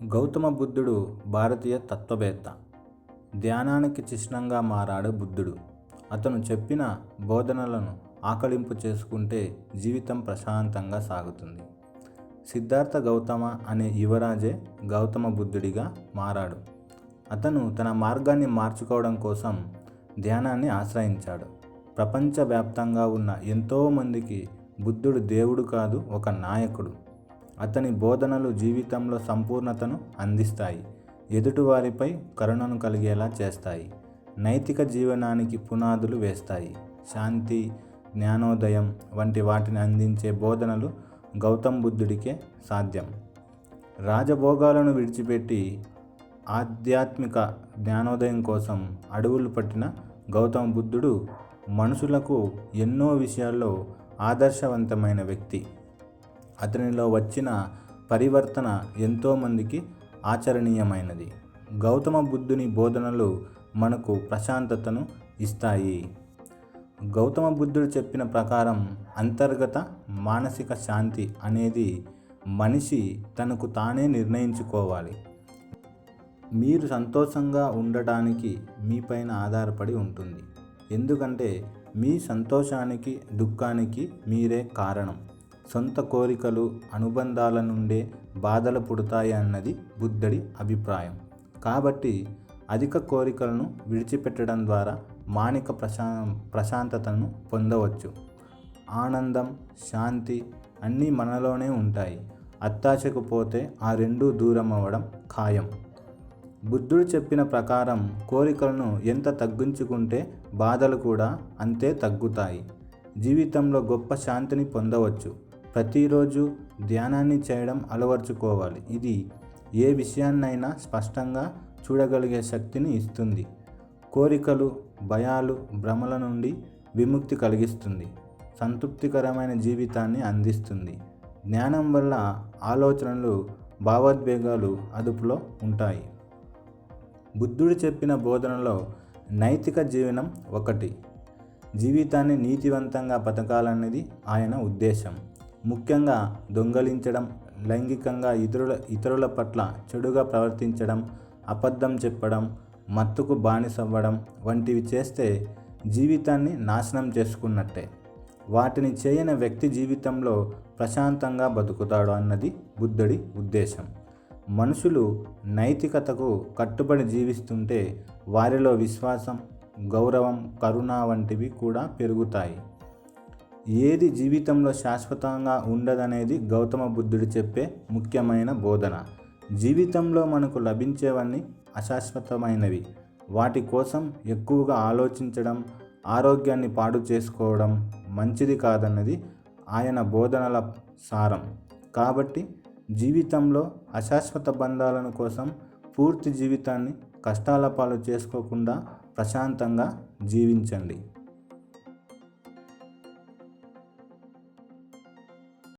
గౌతమ బుద్ధుడు భారతీయ తత్వవేత్త. ధ్యానానికి చిహ్నంగా మారాడు బుద్ధుడు. అతను చెప్పిన బోధనలను ఆకళింపు చేసుకుంటే జీవితం ప్రశాంతంగా సాగుతుంది. సిద్ధార్థ గౌతమ అనే యువరాజే గౌతమ బుద్ధుడిగా మారాడు. అతను తన మార్గాన్ని మార్చుకోవడం కోసం ధ్యానాన్ని ఆశ్రయించాడు. ప్రపంచవ్యాప్తంగా ఉన్న ఎంతోమందికి బుద్ధుడు దేవుడు కాదు, ఒక నాయకుడు. అతని బోధనలు జీవితంలో సంపూర్ణతను అందిస్తాయి, ఎదుటివారిపై కరుణను కలిగేలా చేస్తాయి, నైతిక జీవనానికి పునాదులు వేస్తాయి. శాంతి, జ్ఞానోదయం వంటి వాటిని అందించే బోధనలు గౌతమ బుద్ధుడికే సాధ్యం. రాజభోగాలను విడిచిపెట్టి ఆధ్యాత్మిక జ్ఞానోదయం కోసం అడవులు పట్టిన గౌతమ బుద్ధుడు మనుషులకు ఎన్నో విషయాల్లో ఆదర్శవంతమైన వ్యక్తి. అతనిలో వచ్చిన పరివర్తన ఎంతోమందికి ఆచరణీయమైనది. గౌతమ బుద్ధుని బోధనలు మనకు ప్రశాంతతను ఇస్తాయి. గౌతమ బుద్ధుడు చెప్పిన ప్రకారం అంతర్గత మానసిక శాంతి అనేది మనిషి తనకు తానే నిర్ణయించుకోవాలి. మీరు సంతోషంగా ఉండటానికి మీపైన ఆధారపడి ఉంటుంది. ఎందుకంటే మీ సంతోషానికి దుఃఖానికి మీరే కారణం. సొంత కోరికలు, అనుబంధాల నుండే బాధలు పుడతాయి అన్నది బుద్ధుడి అభిప్రాయం. కాబట్టి అధిక కోరికలను విడిచిపెట్టడం ద్వారా మానసిక ప్రశాంతతను పొందవచ్చు. ఆనందం, శాంతి అన్నీ మనలోనే ఉంటాయి. అత్యాశకు పోతే ఆ రెండూ దూరం అవ్వడం ఖాయం. బుద్ధుడు చెప్పిన ప్రకారం కోరికలను ఎంత తగ్గించుకుంటే బాధలు కూడా అంతే తగ్గుతాయి. జీవితంలో గొప్ప శాంతిని పొందవచ్చు. ప్రతిరోజు ధ్యానాన్ని చేయడం అలవర్చుకోవాలి. ఇది ఏ విషయాన్నైనా స్పష్టంగా చూడగలిగే శక్తిని ఇస్తుంది. కోరికలు, భయాలు, భ్రమల నుండి విముక్తి కలిగిస్తుంది. సంతృప్తికరమైన జీవితాన్ని అందిస్తుంది. జ్ఞానం వల్ల ఆలోచనలు, భావోద్వేగాలు అదుపులో ఉంటాయి. బుద్ధుడు చెప్పిన బోధనలో నైతిక జీవనం ఒకటి. జీవితాన్ని నీతివంతంగా బతకాలన్నది ఆయన ఉద్దేశం. ముఖ్యంగా దొంగలించడం, లైంగికంగా ఇతరుల పట్ల చెడుగా ప్రవర్తించడం, అబద్ధం చెప్పడం, మత్తుకు బానిసవ్వడం వంటివి చేస్తే జీవితాన్ని నాశనం చేసుకున్నట్టే. వాటిని చేయని వ్యక్తి జీవితంలో ప్రశాంతంగా బతుకుతాడు అన్నది బుద్ధుడి ఉద్దేశం. మనుషులు నైతికతకు కట్టుబడి జీవిస్తుంటే వారిలో విశ్వాసం, గౌరవం, కరుణ వంటివి కూడా పెరుగుతాయి. ఏది జీవితంలో శాశ్వతంగా ఉండదనేది గౌతమ బుద్ధుడు చెప్పే ముఖ్యమైన బోధన. జీవితంలో మనకు లభించేవన్నీ అశాశ్వతమైనవి. వాటి కోసం ఎక్కువగా ఆలోచించడం, ఆరోగ్యాన్ని పాడు చేసుకోవడం మంచిది కాదన్నది ఆయన బోధనల సారం. కాబట్టి జీవితంలో అశాశ్వత బంధాలను కోసం పూర్తి జీవితాన్ని కష్టాల పాలు చేసుకోకుండా ప్రశాంతంగా జీవించండి.